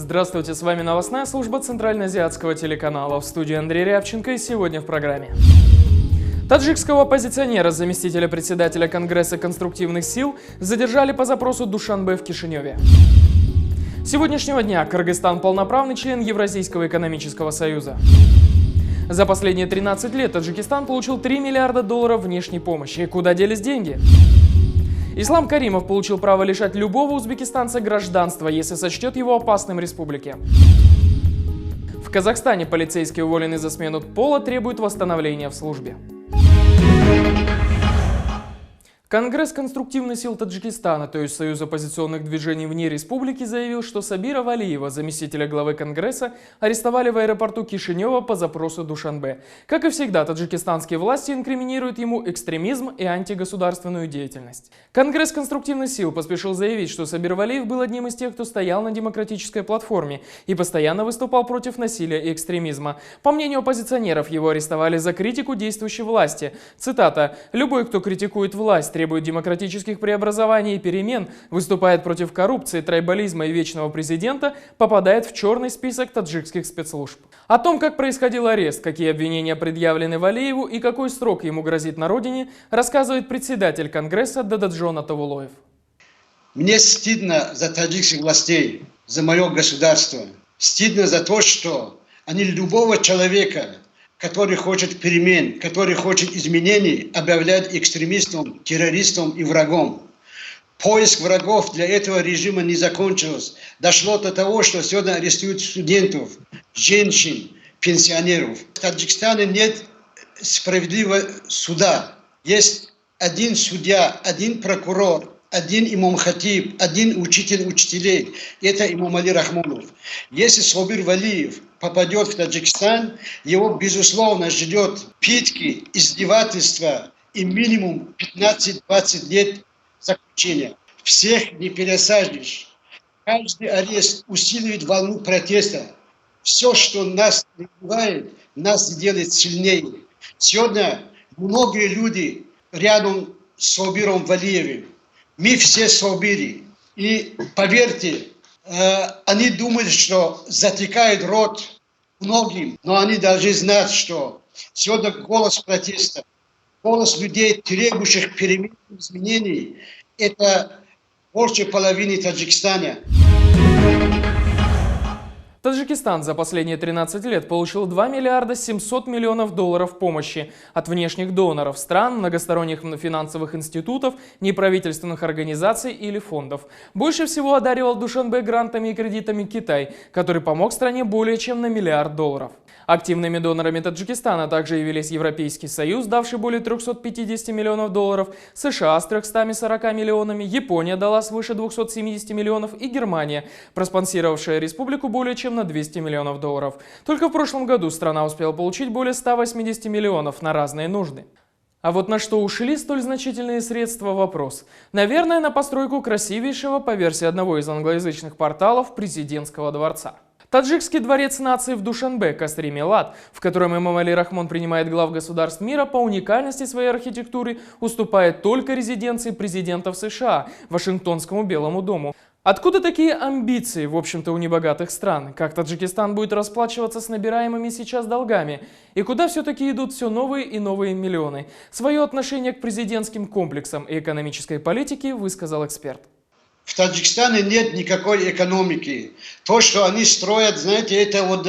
Здравствуйте, с вами новостная служба Центральноазиатского телеканала. В студии Андрей Рябченко и сегодня в программе. Таджикского оппозиционера, заместителя председателя Конгресса конструктивных сил, задержали по запросу Душанбе в Кишиневе. С сегодняшнего дня Кыргызстан полноправный член Евразийского экономического союза. За последние 13 лет Таджикистан получил $3 миллиарда внешней помощи. Куда делись деньги? Ислам Каримов получил право лишать любого узбекистанца гражданства, если сочтет его опасным республике. В Казахстане полицейские, уволенные за смену пола, требуют восстановления в службе. Конгресс конструктивных сил Таджикистана, то есть Союз оппозиционных движений вне республики, заявил, что Сабира Валиева, заместителя главы Конгресса, арестовали в аэропорту Кишинева по запросу Душанбе. Как и всегда, таджикистанские власти инкриминируют ему экстремизм и антигосударственную деятельность. Конгресс конструктивных сил поспешил заявить, что Сабир Валиев был одним из тех, кто стоял на демократической платформе и постоянно выступал против насилия и экстремизма. По мнению оппозиционеров, его арестовали за критику действующей власти. Цитата: «Любой, кто критикует власть, требует демократических преобразований и перемен, выступает против коррупции, трайбализма и вечного президента, попадает в черный список таджикских спецслужб». О том, как происходил арест, какие обвинения предъявлены Валиеву и какой срок ему грозит на родине, рассказывает председатель Конгресса Дададжон Атавулоев. Мне стыдно за таджикских властей, за мое государство. Стыдно за то, что они любого человека, который хочет перемен, который хочет изменений, объявляют экстремистом, террористом и врагом. Поиск врагов для этого режима не закончился. Дошло до того, что сегодня арестуют студентов, женщин, пенсионеров. В Таджикистане нет справедливого суда. Есть один судья, один прокурор, один имам хатиб, один учитель учителей. Это имам Али Рахмонов. Если Сабир Валиев попадет в Таджикистан, его, безусловно, ждет пытки, издевательства и минимум 15-20 лет заключения. Всех не пересадишь. Каждый арест усиливает волну протеста. Все, что нас убивает, нас делает сильнее. Сегодня многие люди рядом с Сабиром Валиевым. Мы все Сабири. И поверьте, они думают, что затекает рот многим, но они должны знать, что сегодня голос протеста, голос людей, требующих перемен и изменений, это больше половины Таджикистана. Таджикистан за последние 13 лет получил $2 миллиарда 700 миллионов помощи от внешних доноров, стран, многосторонних финансовых институтов, неправительственных организаций или фондов. Больше всего одаривал Душанбе грантами и кредитами Китай, который помог стране более чем на $1 миллиард. Активными донорами Таджикистана также явились Европейский Союз, давший более $350 миллионов, США с 340 миллионами, Япония дала свыше 270 миллионов и Германия, проспонсировавшая республику более чем на $200 миллионов. Только в прошлом году страна успела получить более 180 миллионов на разные нужды. А вот на что ушли столь значительные средства — вопрос. Наверное, на постройку красивейшего, по версии одного из англоязычных порталов, президентского дворца. Таджикский дворец нации в Душанбе, Касри Милад, в котором имам Али Рахмон принимает глав государств мира, по уникальности своей архитектуры уступает только резиденции президентов США, Вашингтонскому Белому дому. Откуда такие амбиции, в общем-то, у небогатых стран? Как Таджикистан будет расплачиваться с набираемыми сейчас долгами? И куда все-таки идут все новые и новые миллионы? Свое отношение к президентским комплексам и экономической политике высказал эксперт. В Таджикистане нет никакой экономики. То, что они строят, знаете, это вот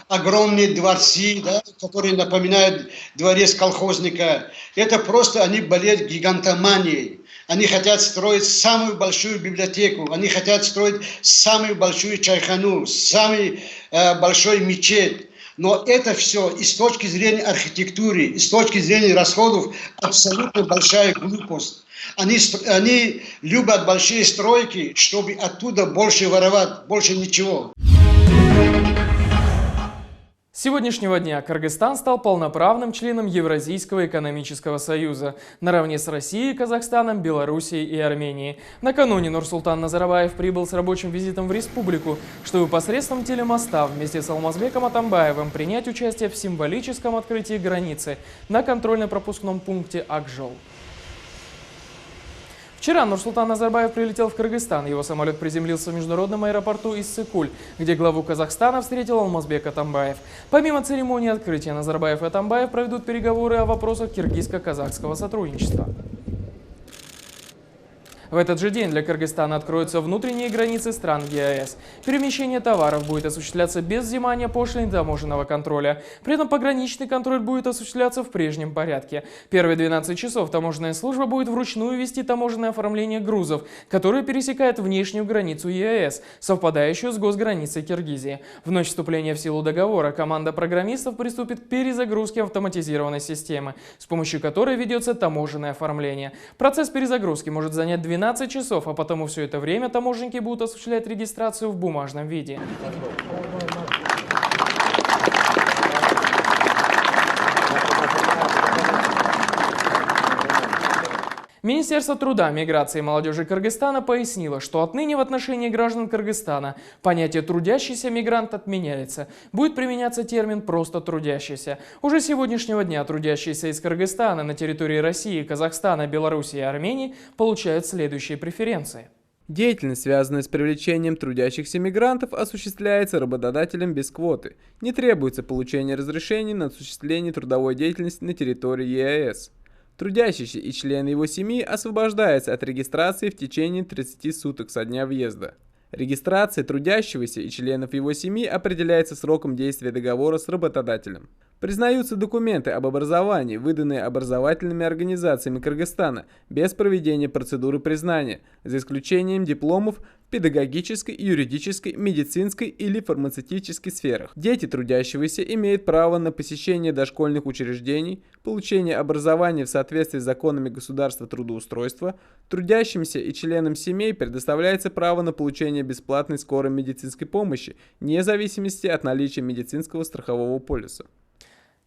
огромные дворцы, да, которые напоминают дворец колхозника. Это просто они болеют гигантоманией. Они хотят строить самую большую библиотеку, они хотят строить самую большую чайхану, самый большой мечеть. Но это все и с точки зрения архитектуры, и с точки зрения расходов абсолютно большая глупость. Они любят большие стройки, чтобы оттуда больше воровать, больше ничего. С сегодняшнего дня Кыргызстан стал полноправным членом Евразийского экономического союза, наравне с Россией, Казахстаном, Белоруссией и Арменией. Накануне Нурсултан Назарбаев прибыл с рабочим визитом в республику, чтобы посредством телемоста вместе с Алмазбеком Атамбаевым принять участие в символическом открытии границы на контрольно-пропускном пункте Акжол. Вчера Нурсултан Назарбаев прилетел в Кыргызстан. Его самолет приземлился в международном аэропорту Иссык-Куль, где главу Казахстана встретил Алмазбек Атамбаев. Помимо церемонии открытия, Назарбаев и Атамбаев проведут переговоры о вопросах киргизско-казахского сотрудничества. В этот же день для Кыргызстана откроются внутренние границы стран ЕАЭС. Перемещение товаров будет осуществляться без взимания пошлин и таможенного контроля. При этом пограничный контроль будет осуществляться в прежнем порядке. Первые 12 часов таможенная служба будет вручную вести таможенное оформление грузов, которые пересекают внешнюю границу ЕАЭС, совпадающую с госграницей Киргизии. В ночь вступления в силу договора команда программистов приступит к перезагрузке автоматизированной системы, с помощью которой ведется таможенное оформление. Процесс перезагрузки может занять 12 часов, а потому все это время таможенники будут осуществлять регистрацию в бумажном виде. Министерство труда, миграции и молодежи Кыргызстана пояснило, что отныне в отношении граждан Кыргызстана понятие «трудящийся мигрант» отменяется. Будет применяться термин «просто трудящийся». Уже с сегодняшнего дня трудящиеся из Кыргызстана на территории России, Казахстана, Белоруссии и Армении получают следующие преференции. Деятельность, связанная с привлечением трудящихся мигрантов, осуществляется работодателем без квоты. Не требуется получение разрешений на осуществление трудовой деятельности на территории ЕАЭС. Трудящийся и члены его семьи освобождаются от регистрации в течение 30 суток со дня въезда. Регистрация трудящегося и членов его семьи определяется сроком действия договора с работодателем. Признаются документы об образовании, выданные образовательными организациями Кыргызстана, без проведения процедуры признания, за исключением дипломов в педагогической, юридической, медицинской или фармацевтической сферах. Дети трудящегося имеют право на посещение дошкольных учреждений, получение образования в соответствии с законами государства трудоустройства. Трудящимся и членам семей предоставляется право на получение бесплатной скорой медицинской помощи, вне зависимости от наличия медицинского страхового полиса.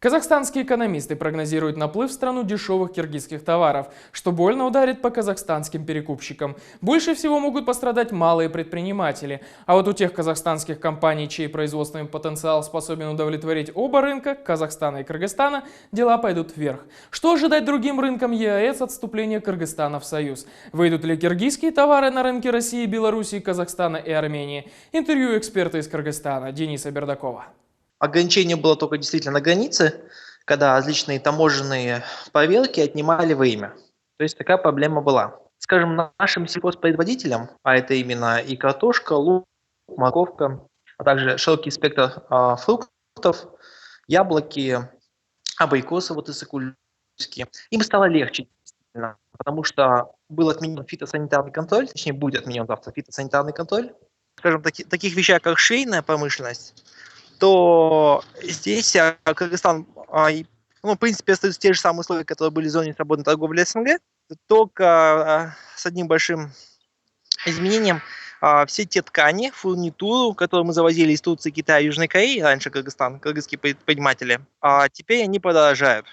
Казахстанские экономисты прогнозируют наплыв в страну дешевых киргизских товаров, что больно ударит по казахстанским перекупщикам. Больше всего могут пострадать малые предприниматели. А вот у тех казахстанских компаний, чей производственный потенциал способен удовлетворить оба рынка, Казахстана и Кыргызстана, дела пойдут вверх. Что ожидать другим рынкам ЕАЭС от вступления Кыргызстана в Союз? Выйдут ли киргизские товары на рынки России, Белоруссии, Казахстана и Армении? Интервью эксперта из Кыргызстана Дениса Бердакова. Ограничение было только действительно на границе, когда различные таможенные проверки отнимали время. То есть такая проблема была. Скажем, нашим сельхозпроизводителям, а это именно и картошка, лук, морковка, а также широкий спектр фруктов, яблоки, абрикосы, вот иссык-кульские, им стало легче, потому что был отменен фитосанитарный контроль, точнее будет отменен завтра фитосанитарный контроль. Скажем, таких вещах, как швейная промышленность, то здесь Кыргызстан, в принципе, остаются те же самые условия, которые были в зоне свободной торговли СНГ, только с одним большим изменением. Все те ткани, фурнитуру, которую мы завозили из Турции, Китая, Южной Кореи, раньше Кыргызстан, кыргызские предприниматели, теперь они подорожают.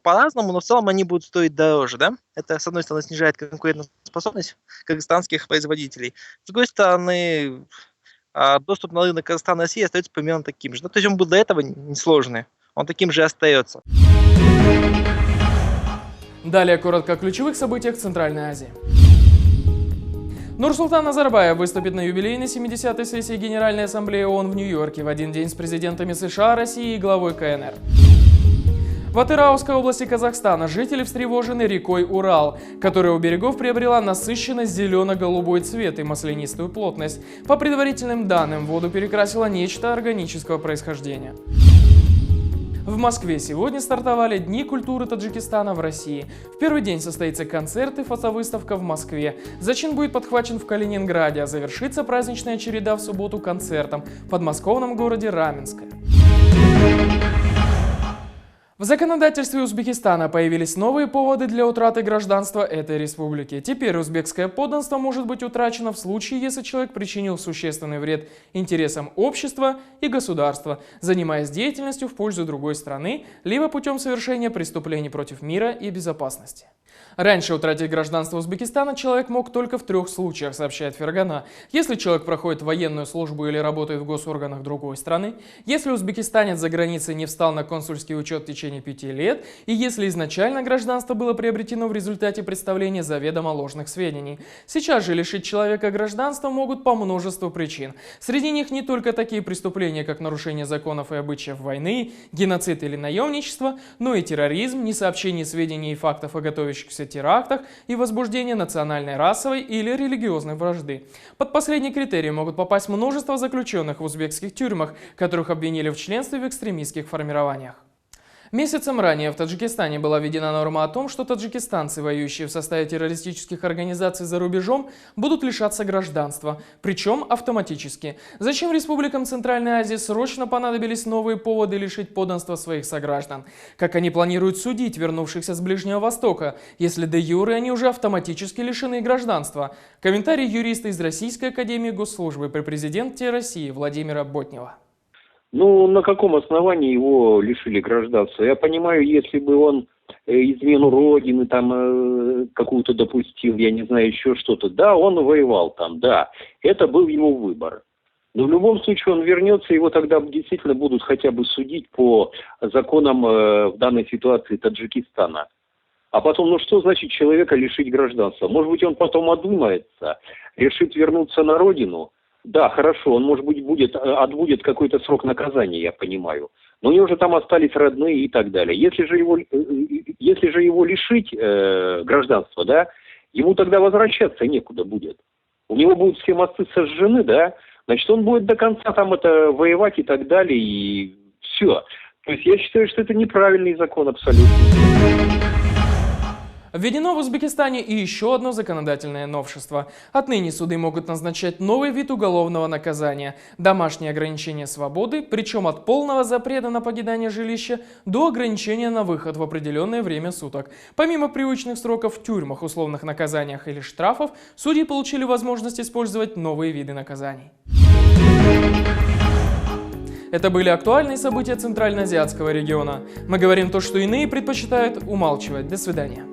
По-разному, но в целом они будут стоить дороже. Да? Это, с одной стороны, снижает конкурентоспособность кыргызстанских производителей. С другой стороны, доступ на рынок Казахстана и России остается примерно таким же. То есть он был до этого несложный, он таким же и остается. Далее коротко о ключевых событиях в Центральной Азии. Нурсултан Назарбаев выступит на юбилейной 70-й сессии Генеральной Ассамблеи ООН в Нью-Йорке в один день с президентами США, России и главой КНР. В Атырауской области Казахстана жители встревожены рекой Урал, которая у берегов приобрела насыщенность зелено-голубой цвет и маслянистую плотность. По предварительным данным, воду перекрасило нечто органического происхождения. В Москве сегодня стартовали Дни культуры Таджикистана в России. В первый день состоится концерт и фотовыставка в Москве. Зачин будет подхвачен в Калининграде, а завершится праздничная череда в субботу концертом в подмосковном городе Раменское. В законодательстве Узбекистана появились новые поводы для утраты гражданства этой республики. Теперь узбекское подданство может быть утрачено в случае, если человек причинил существенный вред интересам общества и государства, занимаясь деятельностью в пользу другой страны, либо путем совершения преступлений против мира и безопасности. Раньше утратить гражданство Узбекистана человек мог только в 3 случаях, сообщает Фергана. Если человек проходит военную службу или работает в госорганах другой страны, если узбекистанец за границей не встал на консульский учет в течение течение 5 лет и если изначально гражданство было приобретено в результате представления заведомо ложных сведений. Сейчас же лишить человека гражданства могут по множеству причин. Среди них не только такие преступления, как нарушение законов и обычаев войны, геноцид или наемничество, но и терроризм, несообщение сведений и фактов о готовящихся терактах и возбуждение национальной, расовой или религиозной вражды. Под последний критерий могут попасть множество заключенных в узбекских тюрьмах, которых обвинили в членстве в экстремистских формированиях. Месяцем ранее в Таджикистане была введена норма о том, что таджикистанцы, воюющие в составе террористических организаций за рубежом, будут лишаться гражданства, причем автоматически. Зачем республикам Центральной Азии срочно понадобились новые поводы лишить подданства своих сограждан? Как они планируют судить вернувшихся с Ближнего Востока, если де юре они уже автоматически лишены гражданства? Комментарий юриста из Российской академии госслужбы при президенте России Владимира Ботнева. Ну, на каком основании его лишили гражданства? Я понимаю, если бы он измену родины там какую-то допустил, я не знаю, еще что-то. Да, он воевал там, да. Это был его выбор. Но в любом случае он вернется, его тогда действительно будут хотя бы судить по законам в данной ситуации Таджикистана. А потом, ну что значит человека лишить гражданства? Может быть, он потом одумается, решит вернуться на родину. Да, хорошо, он, может быть, отбудет какой-то срок наказания, я понимаю. Но у него же там остались родные и так далее. Если же его лишить гражданства, да, ему тогда возвращаться некуда будет. У него будут все мосты сожжены, да, значит, он будет до конца там воевать и так далее, и все. То есть я считаю, что это неправильный закон абсолютно. Введено в Узбекистане и еще одно законодательное новшество. Отныне суды могут назначать новый вид уголовного наказания – домашнее ограничение свободы, причем от полного запрета на покидание жилища до ограничения на выход в определенное время суток. Помимо привычных сроков в тюрьмах, условных наказаниях или штрафов, судьи получили возможность использовать новые виды наказаний. Это были актуальные события Центральноазиатского региона. Мы говорим то, что иные предпочитают умалчивать. До свидания.